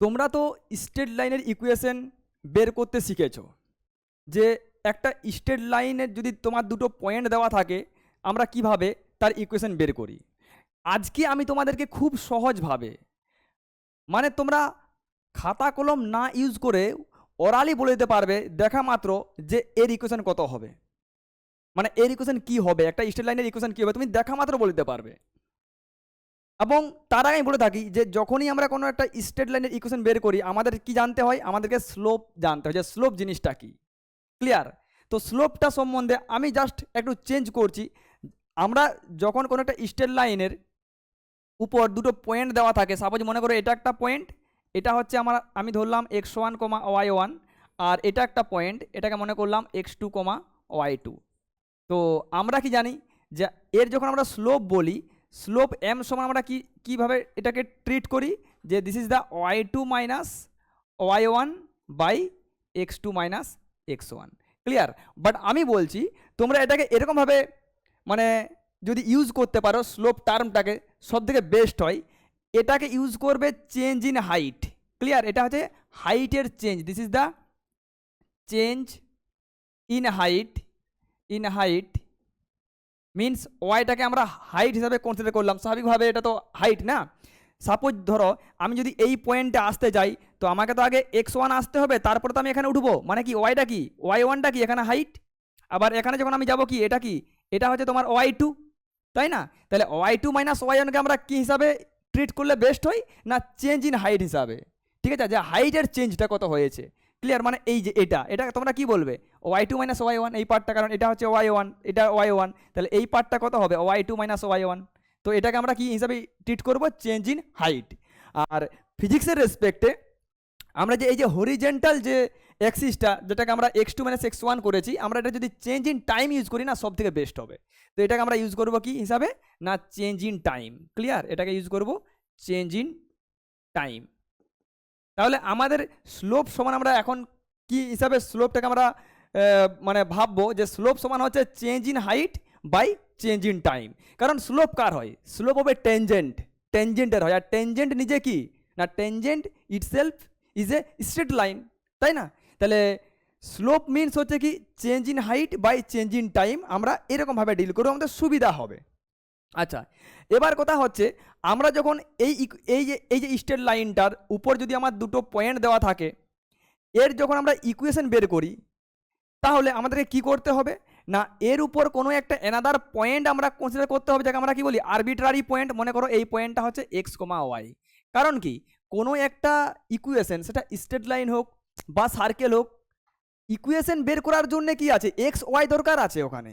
তোমরা তো স্ট্রেট লাইনের ইকুয়েশন বের করতে শিখেছো যে একটা স্ট্রেট লাইনের যদি তোমার দুটো পয়েন্ট দেওয়া থাকে আমরা কিভাবে তার ইকুয়েশন বের করি। আজকে আমি তোমাদেরকে খুব সহজভাবে মানে তোমরা খাতা কলম না ইউজ করে ওরালি বলে দিতে পারবে দেখা মাত্র যে এর ইকুয়েশন কত হবে, মানে এর ইকুয়েশন কি হবে, একটা স্ট্রেট লাইনের ইকুয়েশন কি হবে তুমি দেখা মাত্র বলে দিতে পারবে। এবং তার আগে আমি বলে থাকি যে যখনই আমরা কোনো একটা স্ট্রেট লাইনের ইকুয়েশন বের করি আমাদের কি জানতে হয়, আমাদেরকে স্লোপ জানতে হয় যে স্লোপ জিনিসটা কি। ক্লিয়ার? তো স্লোপটা সম্বন্ধে আমি জাস্ট একটু চেঞ্জ করছি। আমরা যখন কোনো একটা স্ট্রেট লাইনের উপর দুটো পয়েন্ট দেওয়া থাকে, সাপোজ মনে করো এটা একটা পয়েন্ট, এটা হচ্ছে আমি ধরলাম x1, y1, আর এটা একটা পয়েন্ট, এটাকে মনে করলাম x2, y2। তো আমরা কি জানি যে এর যখন আমরা স্লোপ বলি, স্লোপ m সমান আমরা কিভাবে এটাকে ট্রিট করি যে this is the y2 minus y1 by x2 minus x1। Clear? But আমি বলছি তোমরা এটাকে এরকমভাবে মানে যদি ইউজ করতে পারো স্লোপ টার্মটাকে, সব থেকে বেস্ট হয় এটাকে ইউজ করবে চেঞ্জ ইন হাইট। ক্লিয়ার? এটা হচ্ছে হাইটের change, this is the change in height means ওয়াইটাকে আমরা হাইট হিসাবে কনসিডার করলাম। স্বাভাবিকভাবে এটা তো হাইট না। সাপোজ ধরো আমি যদি এই পয়েন্টে আসতে যাই তো আমাকে তো আগে x1 আসতে হবে, তারপরে তো আমি এখানে উঠবো, মানে কি ওয়াইটা কি y1টা কি এখানে হাইট, আবার এখানে যখন আমি যাব কি এটা কি, এটা হচ্ছে তোমার y2, তাই না? তাহলে y2 মাইনাস y1কে আমরা কি হিসাবে ট্রিট করলে বেস্ট হয় না চেঞ্জ ইন হাইট হিসাবে। ঠিক আছে, যে হাইটের চেঞ্জটা কত হয়েছে। ক্লিয়ার? মানে এই যে এটা তোমরা কি বলবে y2 মাইনাস y1 এই পার্টটা, কারণ এটা হচ্ছে y1, এটা y1, তাহলে এই পার্টটা কত হবে y2 মাইনাস y1। তো এটাকে আমরা কি হিসাবে ট্রিট করব চেঞ্জ ইন হাইট। আর ফিজিক্সের রেসপেক্টে আমরা যে এই যে হরিজেন্টাল যে অ্যাক্সিসটা যেটাকে আমরা x2 মাইনাস x1 করেছি, আমরা এটা যদি চেঞ্জ ইন টাইম ইউজ করি না সব থেকে বেস্ট হবে। তো এটাকে আমরা ইউজ করব কি হিসাবে না চেঞ্জ ইন টাইম। ক্লিয়ার? এটাকে ইউজ করব চেঞ্জ ইন টাইম। তাহলে আমাদের স্লোপ সমান আমরা এখন কি হিসাবে স্লোপটাকে আমরা মানে ভাববো যে স্লোপ সমান হচ্ছে change in height by change in time. কারণ স্লোপ কার হয়? স্লোপ হবে টেনজেন্টের হয়। আর টেনজেন্ট নিজে কি না, tangent itself is a straight line, তাই না? তাহলে স্লোপ মিনস হচ্ছে কি change in height by change in time. আমরা এরকমভাবে ডিল করবো, আমাদের সুবিধা হবে। আচ্ছা, এবার কথা হচ্ছে আমরা যখন এই যে স্ট্রেট লাইনটার উপর যদি আমার দুটো পয়েন্ট দেওয়া থাকে, এর যখন আমরা ইকুয়েশন বের করি তাহলে আমাদেরকে কি করতে হবে না এর উপর কোনো একটা অ্যানাদার পয়েন্ট আমরা কনসিডার করতে হবে, যাকে আমরা কি বলি আরবিট্রারি পয়েন্ট। মনে করো এই পয়েন্টটা হচ্ছে x, y। কারণ কি কোনো একটা ইকুয়েশন সেটা স্ট্রেট লাইন হোক বা সার্কেল হোক, ইকুয়েশন বের করার জন্য কি আছে এক্স ওয়াই দরকার আছে ওখানে।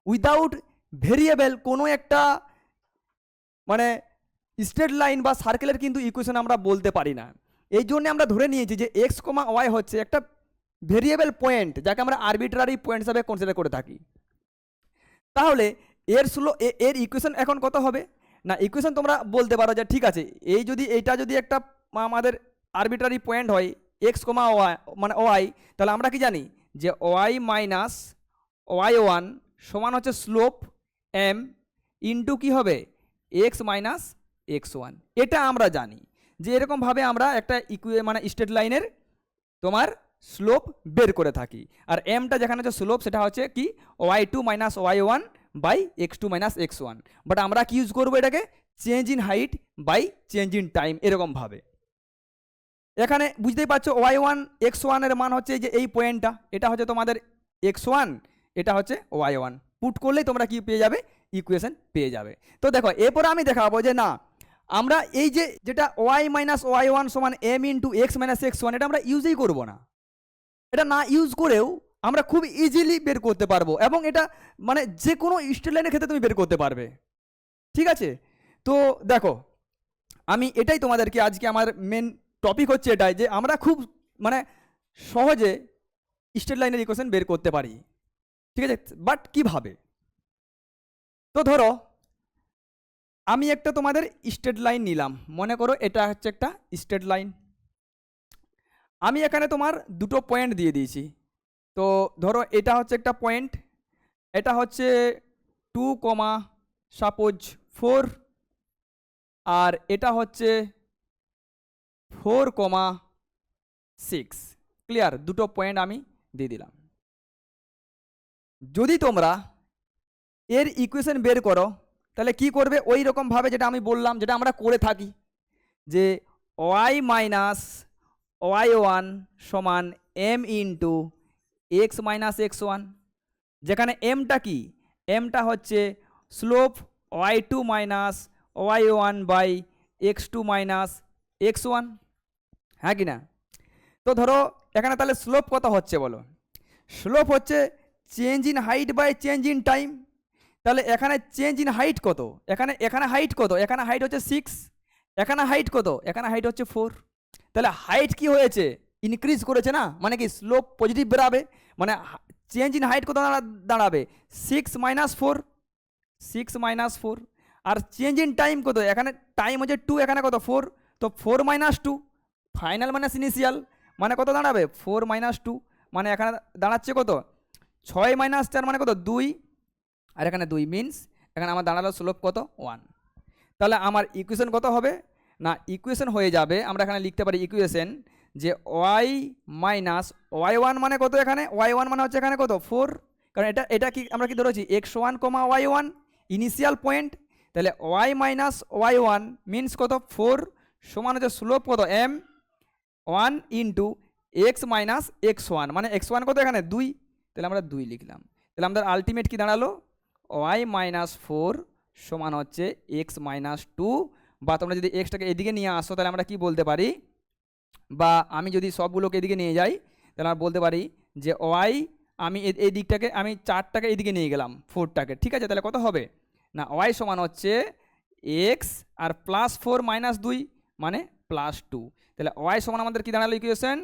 উইদাউট ভেরিয়েবল কোনো একটা মানে স্ট্রেট লাইন বা সার্কেলের কিন্তু ইকুয়েশন আমরা বলতে পারি না। এই জন্য আমরা ধরে নিয়েছি যে x, y হচ্ছে একটা ভেরিয়েবল পয়েন্ট, যাকে আমরা আরবিট্রারি পয়েন্ট হিসাবে কনসিডার করে থাকি। তাহলে এর ইকুয়েশন এখন কত হবে না, ইকুয়েশন তোমরা বলতে পারো যে ঠিক আছে এইটা যদি একটা আমাদের আরবিট্রারি পয়েন্ট হয় x, y মানে y, তাহলে আমরা কি জানি যে y মাইনাস y1 সমান হচ্ছে স্লোপ m ইন্টু কি হবে x মাইনাস x1। এটা আমরা জানি যে এরকমভাবে আমরা একটা মানে স্ট্রেট লাইনের তোমার স্লোপ বের করে থাকি। আর এমটা যেখানে হচ্ছে স্লোপ সেটা হচ্ছে কি y2 minus y1 by x2 minus x1। But আমরা কি ইউজ করবো এটাকে change in height by change in time এরকমভাবে। এখানে বুঝতেই পারছো y1 x1 এর মান হচ্ছে যে এই পয়েন্টটা, এটা হচ্ছে তোমাদের x1, এটা হচ্ছে y1। পুট করলেই তোমরা কি পেয়ে যাবে ইকুয়েশন পেয়ে যাবে। তো দেখো এরপরে আমি দেখাবো যে না আমরা এই যেটা y মাইনাস y1 সমান m into x minus x1 এটা আমরা ইউজই করবো না। এটা না ইউজ করেও আমরা খুব ইজিলি বের করতে পারবো, এবং এটা মানে যে কোনো স্ট্রেট লাইনের ক্ষেত্রে তুমি বের করতে পারবে। ঠিক আছে? তো দেখো আমি এটাই তোমাদেরকে আজকে আমার মেন টপিক হচ্ছে এটাই যে আমরা খুব মানে সহজে স্ট্রেট লাইনের ইকুয়েশন বের করতে পারি। ঠিক আছে, বাট কিভাবে? তো ধরো আমি একটা তোমাদের স্ট্রেট লাইন নিলাম, মনে করো এটা হচ্ছে একটা স্ট্রেট লাইন। আমি এখানে তোমার দুটো পয়েন্ট দিয়ে দিয়েছি। তো ধরো এটা হচ্ছে একটা পয়েন্ট, এটা হচ্ছে 2, সাপোজ 4, আর এটা হচ্ছে 4,6। ক্লিয়ার, দুটো পয়েন্ট আমি দিয়ে দিলাম। যদি তোমরা এর ইকুয়েশন বের করো তাহলে কি করবে, ওই রকমভাবে যেটা আমি বললাম, যেটা আমরা করে থাকি, যে ওয়াই মাইনাস ওয়াই ওয়ান সমান M into x minus x one, যেখানে এমটা কি, এমটা হচ্ছে slope Y two minus Y one by X two minus x one, হ্যাঁ কি না? তো ধরো এখানে তাহলে স্লোপ কত হচ্ছে বলো, স্লোপ হচ্ছে change in height by change in time. তাহলে এখানে চেঞ্জ ইন হাইট কত, এখানে হাইট কত, এখানে হাইট হচ্ছে 6, এখানে হাইট কত, এখানে হাইট হচ্ছে 4। তাহলে হাইট কি হয়েছে, ইনক্রিজ করেছে না, মানে কি স্লোপ পজিটিভ বেরাবে, মানে চেঞ্জ ইন হাইট কত দাঁড়াবে 6 - 4, আর চেঞ্জ ইন টাইম কত, এখানে টাইম হচ্ছে 2, এখানে কত 4, তো 4 - 2, ফাইনাল মাইনাস ইনিশিয়াল মানে কত দাঁড়াবে 4 - 2, মানে এখানে দাঁড়াচ্ছে কত 6 - 4 মানে কত 2, আর এখানে 2 মিনস এখানে আমার দাঁড়ালো স্লোপ কত 1। তাহলে আমার ইকুয়েশন কত হবে না, ইকুয়েশন হয়ে যাবে, আমরা এখানে লিখতে পারি ইকুয়েশন যে ওয়াই মাইনাস ওয়াই ওয়ান মানে কত, এখানে ওয়াই ওয়ান মানে হচ্ছে এখানে কত 4, কারণ এটা কি আমরা কি ধরেছি x1, y one initial point, তাহলে y minus Y one means কত 4 সমান হচ্ছে স্লোপ কত m 1 into x minus x one, মানে x1 কত এখানে 2, তাহলে আমরা 2 লিখলাম। তাহলে আমাদের আলটিমেট কি দাঁড়ালো ওয়াই মাইনাস 4 সমান হচ্ছে এক্স মাইনাস 2, বা তোমরা যদি এক্সটাকে এদিকে নিয়ে আসো তাহলে আমরা কি বলতে পারি, বা আমি যদি সবগুলোকে এদিকে নিয়ে যাই তাহলে আমরা বলতে পারি যে ওয়াই, আমি এই দিকটাকে আমি 4টাকে এদিকে নিয়ে গেলাম 4টাকে, ঠিক আছে? তাহলে কত হবে না ওয়াই সমান হচ্ছে এক্স আর +4 - 2 মানে +2, তাহলে ওয়াই সমান আমাদের কি দাঁড়ালো ইকুয়েশন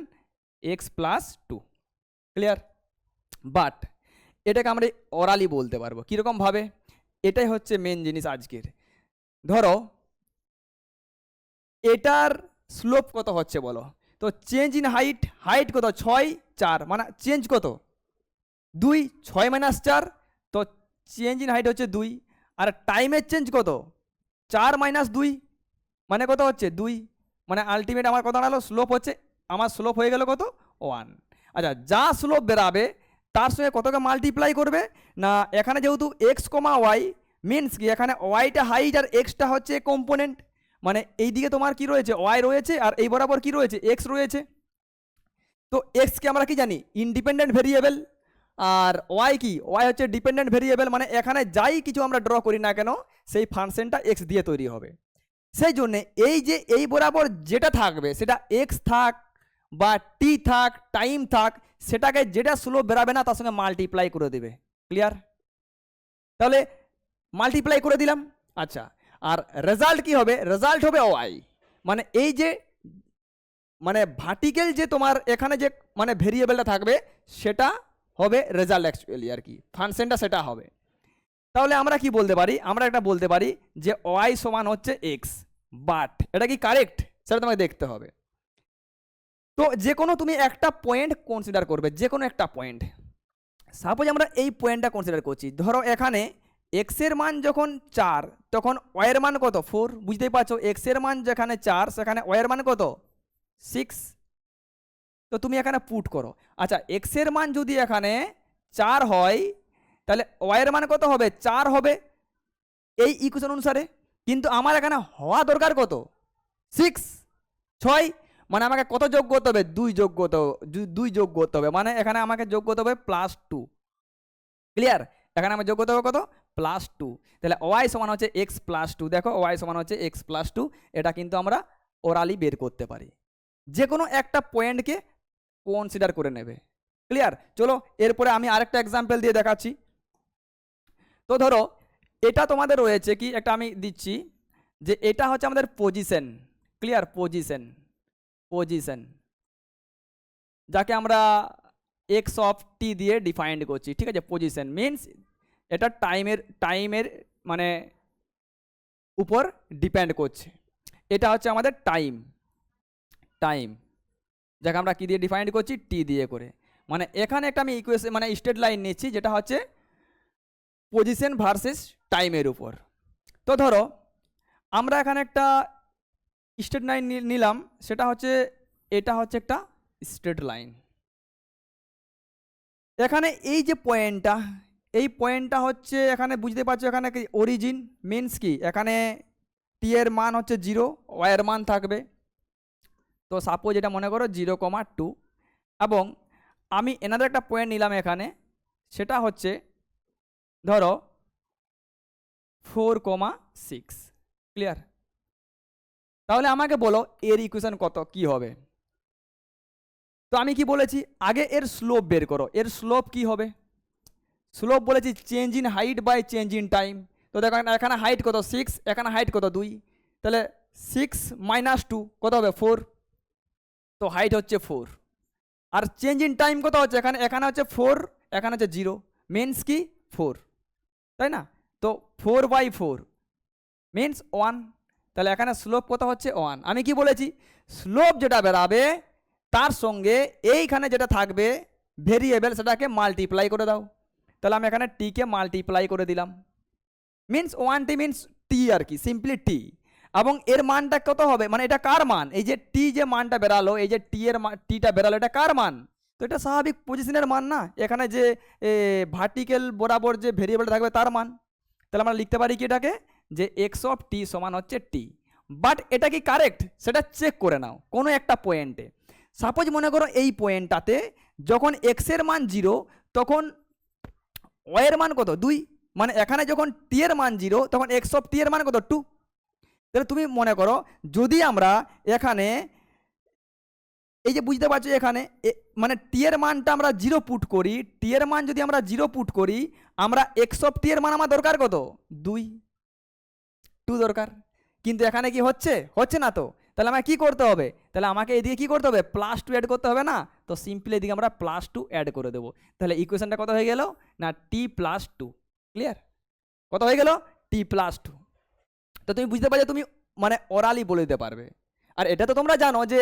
x + 2। ক্লিয়ার? বাট এটাকে আমরা অরালি বলতে পারবো কীরকমভাবে, এটাই হচ্ছে মেন জিনিস আজকের। ধরো এটার স্লোপ কত হচ্ছে বলো, তো চেঞ্জ ইন হাইট কত 6 4 মানে চেঞ্জ কত 2, 6 - 4, তো চেঞ্জ ইন হাইট হচ্ছে 2, আর টাইমের চেঞ্জ কত 4 - 2 মানে কত হচ্ছে 2, মানে আলটিমেট আমার কত দাঁড়ালো স্লোপ হচ্ছে, আমার স্লোপ হয়ে গেল কত 1। আচ্ছা, যা স্লোপ বেরাবে তার সঙ্গে কতকে মাল্টিপ্লাই করবে না, এখানে যেহেতু এক্স ওয়াই মিনস কি, এখানে ওয়াইটা হাইট আর এক্সটা হচ্ছে কম্পোনেন্ট, মানে এই দিকে তোমার কি রয়েছে ওয়াই রয়েছে, আর এই বরাবর কি রয়েছে এক্স রয়েছে। তো এক্সকে আমরা কি জানি ইন্ডিপেন্ডেন্ট ভেরিয়েবল, আর ওয়াই কি, ওয়াই হচ্ছে ডিপেন্ডেন্ট ভেরিয়েবল, মানে এখানে যাই কিছু আমরা ড্র করি না কেন সেই ফাংশনটা এক্স দিয়ে তৈরি হবে। সেই জন্যে এই যে এই বরাবর যেটা থাকবে সেটা এক্স থাক বা টি থাক টাইম থাক, সেটাকে যেটা স্লোপ বেরাবে না তার সঙ্গে মাল্টিপ্লাই করে দেবে। ক্লিয়ার? তাহলে মাল্টিপ্লাই করে দিলাম। আচ্ছা, আর রেজাল্ট কি হবে, রেজাল্ট হবে ওয়াই, মানে এই যে মানে ভার্টিক্যাল যে তোমার এখানে যে মানে ভেরিয়েবলটা থাকবে সেটা হবে রেজাল্ট অ্যাকচুয়ালি, আর কি ফাংশনটা সেটা হবে। তাহলে আমরা কি বলতে পারি, আমরা একটা বলতে পারি যে ওয়াই সমান হচ্ছে এক্স, বাট এটা কি কারেক্ট সেটা তোমাকে দেখতে হবে। তো যে কোনো তুমি একটা পয়েন্ট কনসিডার করবে, যে কোনো একটা পয়েন্ট, সাপোজ আমরা এই পয়েন্টটা কনসিডার করছি, ধরো এখানে এক্সের মান যখন 4 তখন ওয়াইয়ের মান কত 4, বুঝতেই পারছো এক্সের মান যেখানে 4 সেখানে ওয়াইয়ের মান কত 6, তো তুমি এখানে পুট করো। আচ্ছা, এক্সের মান যদি এখানে 4 হয় তাহলে ওয়াইয়ের মান কত হবে 4 হবে এই ইকুয়েশন অনুসারে, কিন্তু আমার এখানে হওয়া দরকার কত 6, মানে আমাকে কত যোগ করতে হবে 2 যোগ করতে হবে, 2 যোগ করতে হবে, মানে এখানে আমাকে যোগ করতে হবে +2। ক্লিয়ার? এখানে আমার যোগ করতে হবে কত +2, তাহলে ওয়াই সমান হচ্ছে x + 2, দেখো ওয়াই সমান হচ্ছে x + 2, এটা কিন্তু আমরা ওরালি বের করতে পারি। যে কোনো একটা পয়েন্টকে কনসিডার করে নেবে। ক্লিয়ার? চলো এরপরে আমি আরেকটা এক্সাম্পল দিয়ে দেখাচ্ছি। তো ধরো এটা তোমাদের রয়েছে কি, একটা আমি দিচ্ছি যে এটা হচ্ছে আমাদের পজিশন। ক্লিয়ার? পজিশন যাকে আমরা এক্স অফ টি দিয়ে ডিফাইন্ড করছি, ঠিক আছে? পজিশন মিনস এটা টাইমের মানে উপর ডিপেন্ড করছে, এটা হচ্ছে আমাদের টাইম যাকে আমরা কি দিয়ে ডিফাইন্ড করছি টি দিয়ে করে, মানে এখানে একটা আমি ইকুয়েশন মানে স্ট্রেট লাইন নিচ্ছি যেটা হচ্ছে পজিশন ভার্সেস টাইমের উপর। তো ধরো আমরা এখানে একটা স্ট্রেট লাইন নিলাম, সেটা হচ্ছে এটা হচ্ছে একটা স্ট্রেট লাইন। এখানে এই যে পয়েন্টটা, এই পয়েন্টটা হচ্ছে এখানে বুঝতে পারছো এখানে কি অরিজিন মিনস কি এখানে টি এর মান হচ্ছে 0, ওয়াই এর মান থাকবে। তো সাপোজ এটা মনে করো 0,2 এবং আমি এনাদের একটা পয়েন্ট নিলাম এখানে, সেটা হচ্ছে ধরো 4,6। ক্লিয়ার? তাহলে আমাকে বলো এর ইকুয়েশন কত কি হবে। তো আমি কি বলেছি আগে এর স্লোপ বের করো। এর স্লোপ কি হবে? স্লোপ বলেছি change in height by change in time. তো দেখো এখানে হাইট কত 6, এখানে হাইট কত 2, তাহলে 6 - 2 কত হবে 4। তো হাইট হচ্ছে 4। আর চেঞ্জ ইন টাইম কত হচ্ছে এখানে, এখানে হচ্ছে 4, এখানে হচ্ছে 0, মিনস কি 4, তাই না? তো 4/4 মিনস 1। তাহলে এখানে স্লোপ কত হচ্ছে 1। আমি কি বলেছি স্লোপ যেটা বেরাবে তার সঙ্গে এইখানে যেটা থাকবে ভেরিয়েবল সেটাকে মাল্টিপ্লাই করে দাও। তাহলে আমি এখানে টিকে মাল্টিপ্লাই করে দিলাম, মিনস 1t মিনস টি আর কি, সিম্পলি টি। এবং এর মানটা কত হবে, মানে এটা কার মান, এই যে টি যে মানটা বেরালো, এই যে টি এর টিটা বেরালো, এটা কার মান? তো এটা স্বাভাবিক পজিশনের মান না, এখানে যে ভার্টিক্যাল বরাবর যে ভেরিয়েবল থাকবে তার মান। তাহলে আমরা লিখতে পারি কি এটাকে যে এক্স অফ টি সমান হচ্ছে টি। বাট এটা কি কারেক্ট সেটা চেক করে নাও কোনো একটা পয়েন্টে। সাপোজ মনে করো এই পয়েন্টটাতে যখন এক্স এর মান 0 তখন ওয়াই এর মান কত 2, মানে এখানে যখন টি এর মান 0 তখন এক্স অফ টি এর মান কত 2। তাহলে তুমি মনে করো যদি আমরা এখানে এই যে বুঝতে পারছো এখানে মানে টি এর মানটা আমরা 0 পুট করি, টি এর মান যদি আমরা 0 পুট করি, আমরা এক্স অফ টি এর মান আমার দরকার কত 2 দরকার। কিন্তু এখানে কি হচ্ছে, হচ্ছে না। তো তাহলে আমাকে কি করতে হবে, তাহলে আমাকে এদিকে কি করতে হবে +2 অ্যাড করতে হবে না। তো সিম্পলি এদিকে আমরা +2 অ্যাড করে দেবো। তাহলে ইকুয়েশনটা কত হয়ে গেল না t+2। ক্লিয়ার? কত হয়ে গেল t+2। তো তুমি বুঝতে পারছো, তুমি মানে ওরালি বলে দিতে পারবে। আর এটা তো তোমরা জানো যে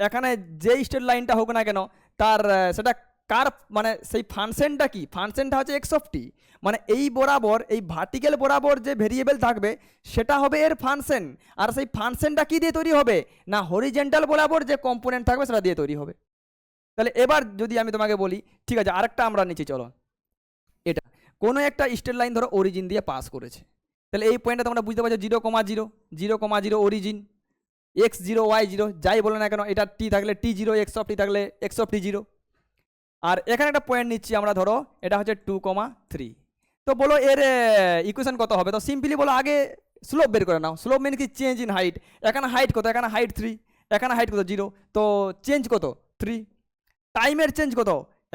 এখানে যে স্ট্রেট লাইনটা হোক না কেন তার সেটা কার মানে সেই ফাংশনটা কি, ফাংশনটা হচ্ছে এক্স অফ টি, মানে এই বরাবর এই ভার্টিক্যাল বরাবর যে ভেরিয়েবল থাকবে সেটা হবে এর ফাংশন। আর সেই ফাংশনটা কি দিয়ে তৈরি হবে না হরিজেন্টাল বরাবর যে কম্পোনেন্ট থাকবে সেটা দিয়ে তৈরি হবে। তাহলে এবার যদি আমি তোমাকে বলি ঠিক আছে আরেকটা আমরা নিচে চলো, এটা কোনো একটা স্ট্রেট লাইন ধরো অরিজিন দিয়ে পাস করেছে। তাহলে এই পয়েন্টটা তোমরা বুঝতে পারছো 0,0 0,0 অরিজিন x0 y0 যাই বলো না কেন, এটা টি থাকলে t0, এক্স অফ টি থাকলে এক্স অফ টি 0। আর এখানে একটা পয়েন্ট নিচ্ছি আমরা, ধরো এটা হচ্ছে 2,3। তো বলো এর ইকুয়েশন কত হবে। তো সিম্পলি বলো আগে স্লোপ বের করে নাও। স্লোপ মিন কি চেঞ্জ ইন হাইট, এখানে হাইট কত, এখানে হাইট 3, এখানে হাইট কত 0, তো চেঞ্জ কত 3। টাইমের চেঞ্জ কত,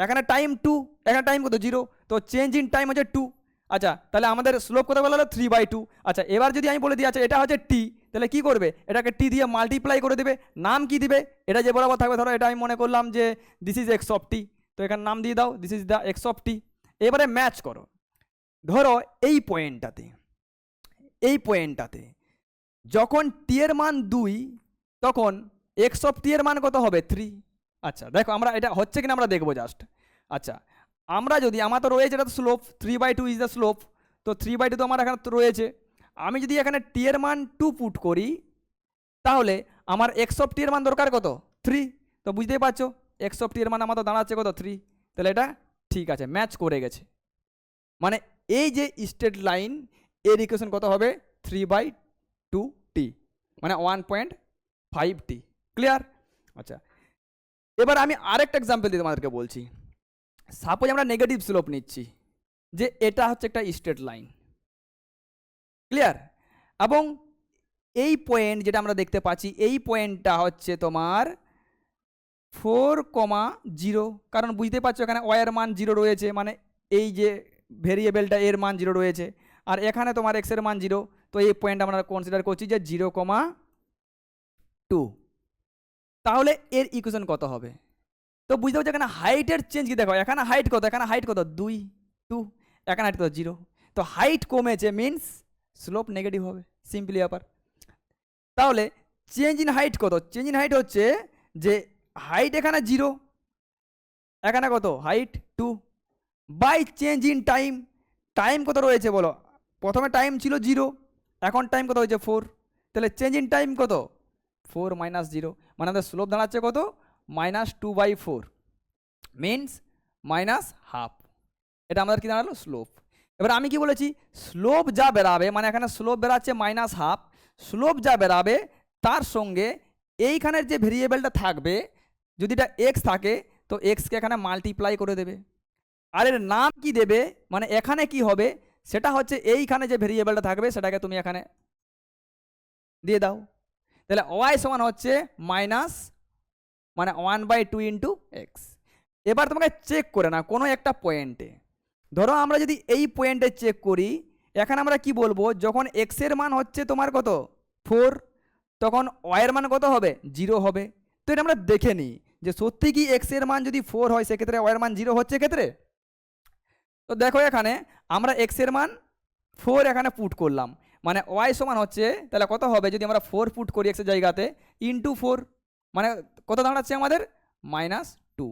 এখানে টাইম 2, এখানে টাইম কত 0, তো চেঞ্জ ইন টাইম হচ্ছে 2। আচ্ছা তাহলে আমাদের স্লোপ কত বলা হলো 3/2। আচ্ছা এবার যদি আমি বলে দিই আচ্ছা এটা হচ্ছে টি, তাহলে কি করবে এটাকে টি দিয়ে মাল্টিপ্লাই করে দেবে। নাম কি দিবে, এটা যে বরাবর থাকবে ধরো এটা আমি মনে করলাম যে this is x of t, তো এখানে নাম দিয়ে দাও this is the x of t. এবারে ম্যাচ করো, ধরো এই পয়েন্টটাতে, এই পয়েন্টটাতে যখন টি এর মান 2 তখন এক্স অফ টি এর মান কত হবে 3। আচ্ছা দেখো আমরা এটা হচ্ছে কিনা আমরা দেখবো জাস্ট। আচ্ছা আমরা যদি আমার তো রয়েছে এটা তো স্লোপ 3/2 ইজ দ্য স্লোপ, তো 3/2 তো আমার এখানে তো রয়েছে। আমি যদি এখানে টি এর মান 2 পুট করি তাহলে আমার এক্স অফ টি এর মান দরকার কত 3। তো বুঝতেই পারছো এক্স অফ টি এর মান আমার তো দাঁড়াচ্ছে কত 3। তাহলে এটা ঠিক আছে ম্যাচ করে গেছে। মানে এই যে স্ট্রেট লাইন এর ইকুয়েশন কত হবে 3/2t মানে 1.5t। ক্লিয়ার? আচ্ছা এবার আমি আরেকটা এক্সাম্পল দিয়ে তোমাদেরকে বলছি। সাপোজ আমরা নেগেটিভ স্লোপ নিচ্ছি, যে এটা হচ্ছে একটা স্ট্রেট লাইন। ক্লিয়ার? এবং এই পয়েন্ট যেটা আমরা দেখতে পাচ্ছি এই পয়েন্টটা হচ্ছে তোমার 4,0, কারণ বুঝতে পারছো এখানে ওয়াই এর মান 0 রয়েছে, মানে এই যে ভেরিয়েবলটা এর মান 0 রয়েছে, আর এখানে তোমার এক্স এর মান 0। তো এই পয়েন্ট আমরা কনসিডার করছি যে 0,2। তাহলে এর ইকুয়েশন কত হবে। তো বুঝতে পারছো এখানে হাইটের চেঞ্জ কি দেখো, এখানে হাইট কত, এখানে হাইট কত 2, এখানে হাইট কত 0। তো হাইট কমেছে মিনস স্লোপ নেগেটিভ হবে, সিম্পলি ব্যাপার। তাহলে চেঞ্জ ইন হাইট কত, চেঞ্জ ইন হাইট হচ্ছে যে হাইট এখানে 0, এখানে কত height 2 by change in time. Time কত রয়েছে বলো, প্রথমে টাইম ছিল 0, এখন টাইম কত হয়েছে 4, তাহলে চেঞ্জ ইন টাইম কত 4 মাইনাস 0, মানে আমাদের স্লোপ দাঁড়াচ্ছে কত, -2/4 মিনস -1/2। এটা আমাদের কি দাঁড়ালো, স্লোপ। এবার আমি কি বলেছি, স্লোপ যা বেরাবে, মানে এখানে স্লোপ বেরাচ্ছে -1/2, স্লোপ যা বেরাবে তার সঙ্গে এইখানের যে ভেরিয়েবলটা থাকবে, যদি এটা এক্স থাকে তো এক্সকে এখানে মাল্টিপ্লাই করে দেবে। আর এর নাম কি দেবে, মানে এখানে কি হবে সেটা হচ্ছে এইখানে যে ভেরিয়েবলটা থাকবে সেটাকে তুমি এখানে দিয়ে দাও। তাহলে ওয়াই সমান হচ্ছে মাইনাস মানে 1/2 ইন্টু এক্স। এবার তোমাকে চেক করে না কোনো একটা পয়েন্টে, ধরো আমরা যদি এই পয়েন্টে চেক করি, এখানে আমরা কি বলবো, যখন এক্স এর মান হচ্ছে তোমার কত 4, তখন ওয়াই এর মান কত হবে 0 হবে। তো এটা আমরা দেখে নিই যে সত্যি কি এক্স এর মান যদি 4 হয় সেক্ষেত্রে ওয়াই এর মান 0 হচ্ছে ক্ষেত্রে। তো দেখো এখানে আমরা এক্স এর মান 4 এখানে পুট করলাম, মানে ওয়াই সমান হচ্ছে তাহলে কত হবে, যদি আমরা 4 পুট করি এক্সের জায়গাতে ইন্টু 4, মানে কত দাঁড়াচ্ছে আমাদের -2।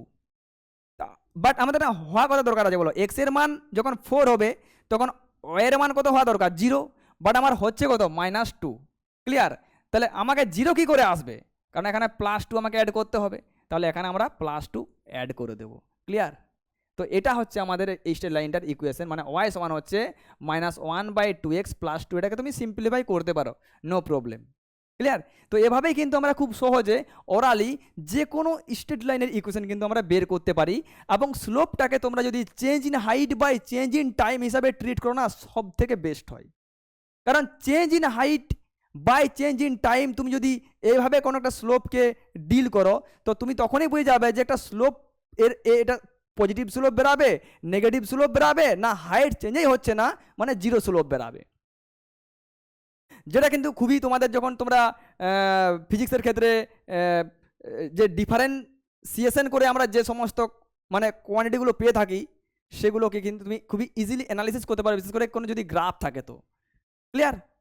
বাট আমাদের না হওয়া কত দরকার আছে বলো, এক্স এর মান যখন 4 হবে তখন ওয়াই এর মান কত হওয়া দরকার 0, বাট আমার হচ্ছে কত -2। ক্লিয়ার? তাহলে আমাকে 0 কি করে আসবে, কারণ এখানে +2 আমাকে অ্যাড করতে হবে, তাহলে এখানে আমরা +2 অ্যাড করে দেবো। ক্লিয়ার? তো এটা হচ্ছে আমাদের এই স্ট্রেট লাইনটার ইকুয়েশন, মানে ওয়াই সমান হচ্ছে -1/2x + 2, এটাকে তুমি সিম্পলিফাই করতে পারো, নো প্রবলেম। ক্লিয়ার? তো এভাবেই কিন্তু আমরা খুব সহজে ওরালি যে কোনো স্ট্রেট লাইনের ইকুয়েশন কিন্তু আমরা বের করতে পারি। এবং স্লোপটাকে তোমরা যদি change in height by change in time হিসাবে ট্রিট করো না, সব থেকে বেস্ট হয়। কারণ change in height by change in time তুমি যদি এইভাবে কোনো একটা স্লোপকে ডিল করো, তো তুমি তখনই বুঝে যাবে যে একটা স্লোপ এটা পজিটিভ স্লোপ বেরাবে, নেগেটিভ স্লোপ বেরাবে, না হাইট চেঞ্জই হচ্ছে না, মানে 0 স্লোপ বেরাবে। যেটা কিন্তু খুবই তোমাদের যখন তোমরা ফিজিক্সের ক্ষেত্রে যে ডিফারেন্সিয়েশন করে আমরা যে সমস্ত মানে কোয়ান্টিটিগুলো পেয়ে থাকি, সেগুলোকে কিন্তু তুমি খুবই ইজিলি অ্যানালিসিস করতে পারো, বিশেষ করে কোনো যদি গ্রাফ থাকে তো। ক্লিয়ার?